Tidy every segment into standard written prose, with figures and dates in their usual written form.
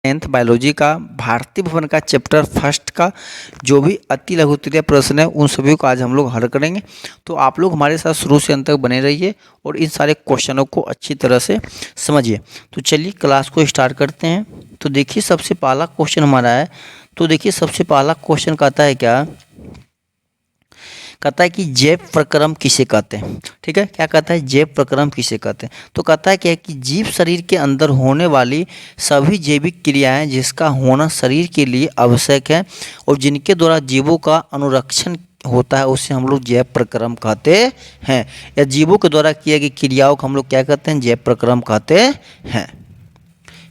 10th biology का भारतीय भवन का चैप्टर फर्स्ट का जो भी अति लघु उत्तरीय प्रश्न है उन सभी को आज हम लोग हल करेंगे। तो आप लोग हमारे साथ शुरू से अंत तक बने रहिए और इन सारे क्वेश्चनों को अच्छी तरह से समझिए। तो चलिए क्लास को स्टार्ट करते हैं। तो देखिए सबसे पहला क्वेश्चन हमारा है। तो देखिए सबसे पहला क्वेश्चन कहता है क्या, कहता है कि जैव प्रक्रम किसे कहते हैं। ठीक है, क्या कहता है, जैव प्रक्रम किसे कहते हैं। तो कहता है क्या है कि जीव शरीर के अंदर होने वाली सभी जैविक क्रियाएं जिसका होना शरीर के लिए आवश्यक है और जिनके द्वारा जीवों का अनुरक्षण होता है उसे हम लोग जैव प्रक्रम कहते हैं। या जीवों के द्वारा किए गई क्रियाओं को हम लोग क्या कहते हैं, जैव प्रक्रम कहते हैं।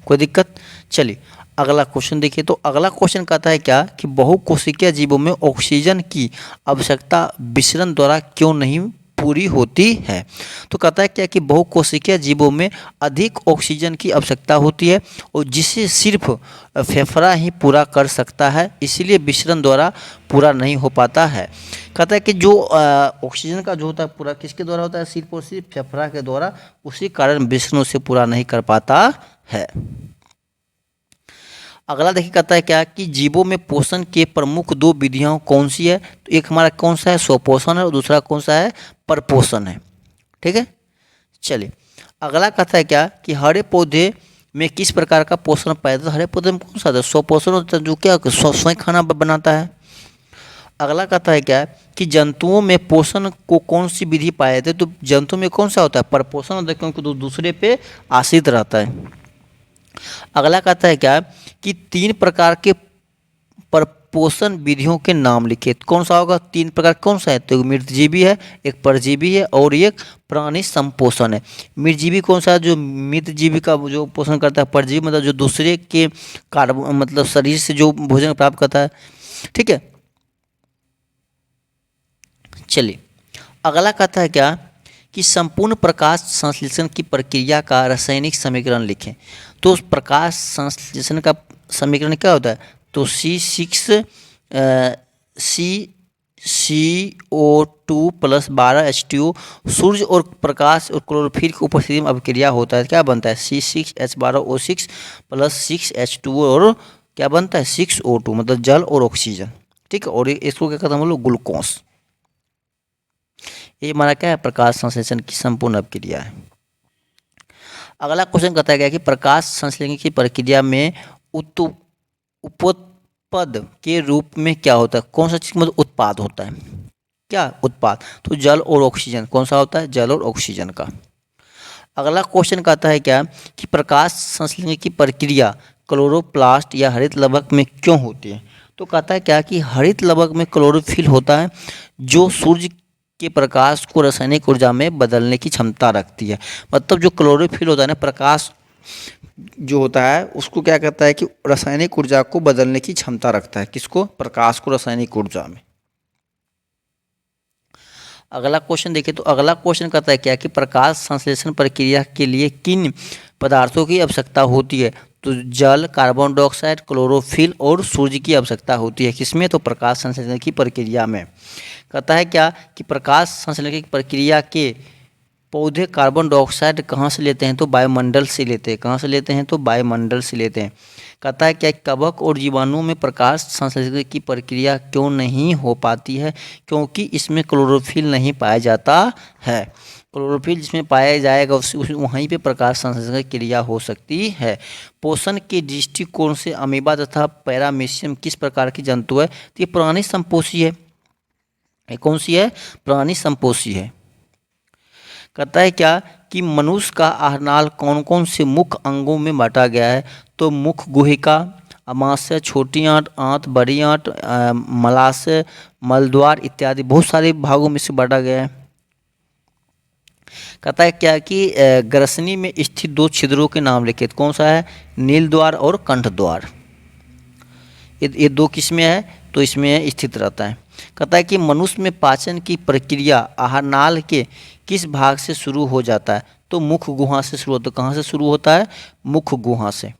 कोई दिक्कत। चलिए अगला क्वेश्चन देखिए। तो अगला क्वेश्चन कहता है क्या कि बहुकोशिकीय जीवों में ऑक्सीजन की आवश्यकता विसरण द्वारा क्यों नहीं पूरी होती है। तो कहता है क्या कि बहुकोशिकीय जीवों में अधिक ऑक्सीजन की आवश्यकता होती है और जिसे सिर्फ फेफड़ा ही पूरा कर सकता है, इसीलिए विसरण द्वारा पूरा नहीं हो पाता है। कहता है कि जो ऑक्सीजन का जो होता है पूरा किसके द्वारा होता है, सिर्फ और सिर्फ फेफड़ा के द्वारा, उसी कारण विसरण उसे पूरा नहीं कर पाता है। अगला देखिए कहता है क्या कि जीवों में पोषण के प्रमुख दो विधियां कौन सी है। तो एक हमारा कौन सा है, स्वपोषण है, और दूसरा कौन सा है, परपोषण है। ठीक है, चलिए अगला कहता है क्या कि हरे पौधे में किस प्रकार का पोषण पाया जाता है। हरे पौधे में कौन सा है, स्वपोषण होता है, जो क्या स्वयं खाना बनाता है। अगला कहता है क्या कि जंतुओं में पोषण को कौन सी विधि पाई जाती है। तो जंतु में कौन सा होता है, परपोषण होता है, क्योंकि दूसरे पे आश्रित रहता है। अगला कहता है क्या कि तीन प्रकार के परपोषण विधियों के नाम लिखे। कौन सा होगा, तीन प्रकार कौन सा है, तो मृतजीवी है, एक परजीवी है और एक प्राणी संपोषण है। मृतजीवी कौन सा है, जो मृतजीवी का जो पोषण करता है। परजीवी मतलब जो दूसरे के कार्बन मतलब शरीर से जो भोजन प्राप्त करता है। ठीक है, चलिए अगला कहता है क्या कि संपूर्ण प्रकाश संश्लेषण की प्रक्रिया का रासायनिक समीकरण लिखें। तो उस प्रकाश संश्लेषण का समीकरण क्या होता है, तो C6H12 प्लस 12H2 सूर्य और प्रकाश और क्लोरोफिल की उपस्थिति में अभिक्रिया होता है, क्या बनता है, C6H12O6 प्लस 6H2 और क्या बनता है, 6O2 मतलब जल और ऑक्सीजन। ठीक है, और इसको क्या कहते हैं हम लोग, ग्लूकोज। ये हमारा क्या है, प्रकाश संश्लेषण की संपूर्ण अभिक्रिया है। अगला क्वेश्चन कहता है क्या कि प्रकाश संश्लेषण की प्रक्रिया में उपोत्पाद के रूप में क्या होता है, कौन सा चीज मतलब उत्पाद होता है, क्या उत्पाद, तो जल और ऑक्सीजन। कौन सा होता है, जल और ऑक्सीजन का। अगला क्वेश्चन कहता है क्या कि प्रकाश संश्लेषण की प्रक्रिया क्लोरोप्लास्ट या हरित लवक में क्यों होती है। तो कहता है क्या कि हरित लवक में क्लोरोफिल होता है जो सूर्य के प्रकाश को रासायनिक ऊर्जा में बदलने की क्षमता रखती है। मतलब जो क्लोरोफिल होता है ना, प्रकाश जो होता है उसको क्या कहता है कि रासायनिक ऊर्जा को बदलने की क्षमता रखता है। किसको, प्रकाश को रासायनिक ऊर्जा में। अगला क्वेश्चन देखिए। तो अगला क्वेश्चन कहता है क्या कि प्रकाश संश्लेषण प्रक्रिया के लिए किन पदार्थों की आवश्यकता होती है। तो जल, कार्बन डाइऑक्साइड, क्लोरोफिल और सूर्य की आवश्यकता होती है। किसमें, तो प्रकाश संश्लेषण की प्रक्रिया में। कहता है क्या कि प्रकाश संश्लेषण की प्रक्रिया के पौधे कार्बन डाइऑक्साइड कहाँ से लेते हैं, तो वायुमंडल से लेते हैं। कहाँ से लेते हैं, तो वायुमंडल से लेते हैं। कहता है क्या कवक और जीवाणुओं में प्रकाश संश्लेषण की प्रक्रिया क्यों नहीं हो पाती है, क्योंकि इसमें क्लोरोफिल नहीं पाया जाता है। क्लोरोफिल जिसमें पाया जाएगा वहीं पे प्रकाश संश्लेषण की क्रिया हो सकती है। पोषण के दृष्टिकोण से अमीबा तथा पैरामीशियम किस प्रकार की जंतु है, तो ये प्राणी संपोषी है। ये कौन सी है, प्राणी संपोषी है। कहता है क्या कि मनुष्य का आहारनाल कौन कौन से मुख्य अंगों में बांटा गया है। तो मुख्य गुहिका, अमाशय, छोटी आंत, आंत, बड़ी आंत, मलाशय, मलद्वार इत्यादि बहुत सारे भागों में से बांटा गया है। कहता है क्या कि ग्रसनी में स्थित दो छिद्रों के नाम लिखे। कौन सा है, नील द्वार और कंठ द्वार। ये दो किस में है, तो इसमें स्थित रहता है। कहता है कि मनुष्य में पाचन की प्रक्रिया आहारनाल के किस भाग से शुरू हो जाता है। तो मुख गुहा से शुरू होता है। कहाँ से शुरू होता है, मुख गुहा से।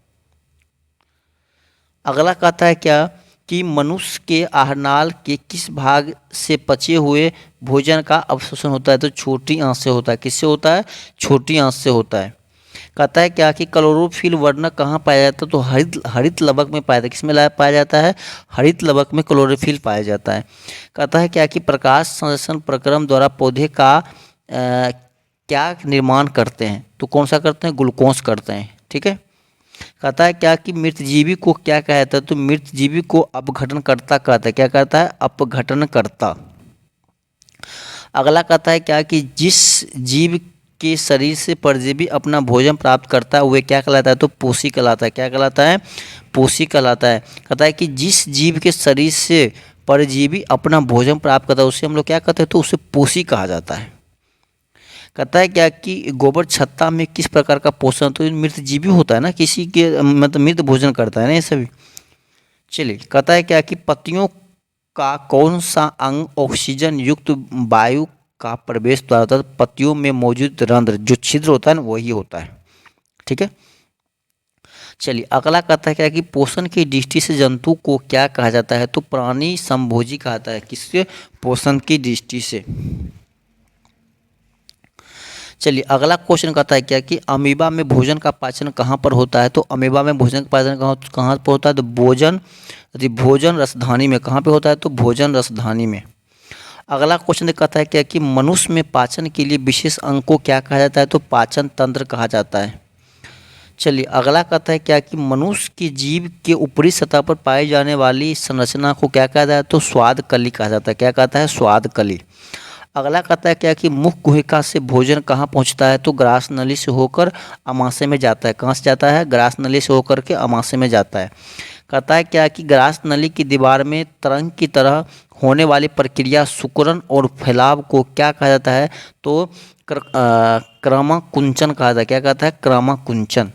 अगला कहता है क्या कि मनुष्य के आहारनाल के किस भाग से पचे हुए भोजन का अवशोषण होता है। तो छोटी आंत से होता है। किससे होता है, छोटी आंत से होता है। कहता है क्या कि क्लोरोफिल वर्णक कहाँ पाया जाता है, तो हरित हरित लवक में पाया जाता है। किसमें पाया जाता है, हरित लवक में क्लोरोफिल पाया जाता है। कहता है क्या कि प्रकाश संश्लेषण प्रक्रम द्वारा पौधे का क्या निर्माण करते हैं, तो कौन सा करते हैं, ग्लूकोज करते हैं। ठीक है। कहता है क्या कि मृतजीवी को क्या कहा जाता है, तो मृतजीवी को अपघटनकर्ता कहता है। क्या कहता है, अपघटनकर्ता। अगला कहता है क्या कि जिस जीव के शरीर से परजीवी अपना भोजन प्राप्त करता है वह क्या कहलाता है, तो पोषी कहलाता है। क्या कहलाता है, पोषी कहलाता है। कहता है कि जिस जीव के शरीर से परजीवी अपना भोजन प्राप्त करता है उसे हम लोग क्या कहते हैं, तो उसे पोषी कहा जाता है। कहता है क्या कि गोबर छत्ता में किस प्रकार का पोषण, तो मृतजीवी होता है ना, किसी के मतलब मृत भोजन करता है ना ये सभी। चलिए, कहता है क्या कि पत्तियों का कौन सा अंग ऑक्सीजन युक्त वायु का प्रवेश द्वार होता है, पत्तियों में मौजूद रंध्र जो छिद्र होता है ना वही होता है। ठीक है। चलिए, अगला कहता है क्या कि पोषण की दृष्टि से जंतु को क्या कहा जाता है, तो प्राणी संभोजी कहता है। किससे, पोषण की दृष्टि से। चलिए, अगला क्वेश्चन कहता है क्या कि अमीबा में भोजन का पाचन कहाँ पर होता है, तो अमीबा में भोजन का पाचन कहाँ पर होता है, तो भोजन रसधानी में। कहाँ पे होता है, तो भोजन रसधानी में। अगला क्वेश्चन कहता है क्या कि मनुष्य में पाचन के लिए विशेष अंग को क्या कहा जाता है, तो पाचन तंत्र कहा जाता है। चलिए, अगला कहता है क्या कि मनुष्य के जीव के ऊपरी सतह पर पाई जाने वाली संरचना को क्या कहा जाता है, तो स्वाद कली कहा जाता है। क्या कहता है, स्वाद कली। अगला कहता है क्या कि मुख गुहिका से भोजन कहाँ पहुँचता है, तो ग्रास नली से होकर अमाशय में जाता है। कहाँ से जाता है, ग्रास नली से होकर के अमाशय में जाता है। कहता है क्या कि ग्रास नली की दीवार में तरंग की तरह होने वाली प्रक्रिया सुकरण और फैलाव को क्या कहा जाता है, तो क्रमाकुंचन कहा जाता है। क्या कहता है, क्रमाकुंचन।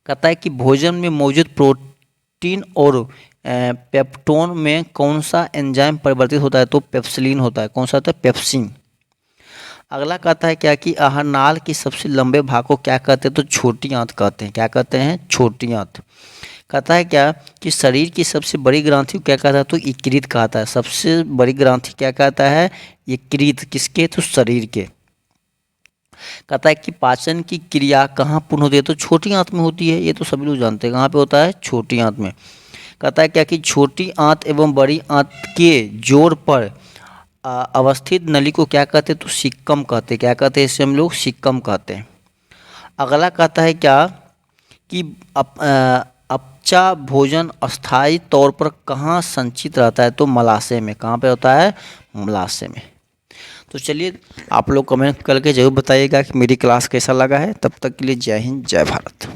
कहता है कि भोजन में मौजूद प्रोटीन और पेप्टोन में कौन सा एंजाइम परिवर्तित होता है, तो पेप्सिलिन होता है। कौन सा होता है, पेप्सिन। अगला कहता है क्या कि आहार नाल के सबसे लंबे भाग को क्या कहते हैं, तो छोटी आंत कहते हैं। क्या कहते हैं, छोटी आंत। कहता है क्या कि शरीर की सबसे बड़ी ग्रंथि को क्या कहता है, तो यकृत कहता है। सबसे बड़ी ग्रंथि क्या कहता है, यकृत। किसके, तो शरीर के। कहता है कि पाचन की क्रिया कहाँ पूर्ण होती है, तो छोटी आंत में होती है। ये तो सभी लोग जानते हैं, कहाँ पे होता है, छोटी आंत में। कहता है क्या कि छोटी आंत एवं बड़ी आंत के जोड़ पर अवस्थित नली को क्या कहते हैं, तो सिक्कम कहते हैं। क्या कहते हैं, इसे हम लोग सिक्कम कहते हैं। अगला कहता है क्या कि अपचा भोजन अस्थायी तौर पर कहाँ संचित रहता है, तो मलाशय में। कहाँ पे होता है, मलाशय में। तो चलिए, आप लोग कमेंट करके जरूर बताइएगा कि मेरी क्लास कैसा लगा है। तब तक के लिए जय हिंद, जय भारत।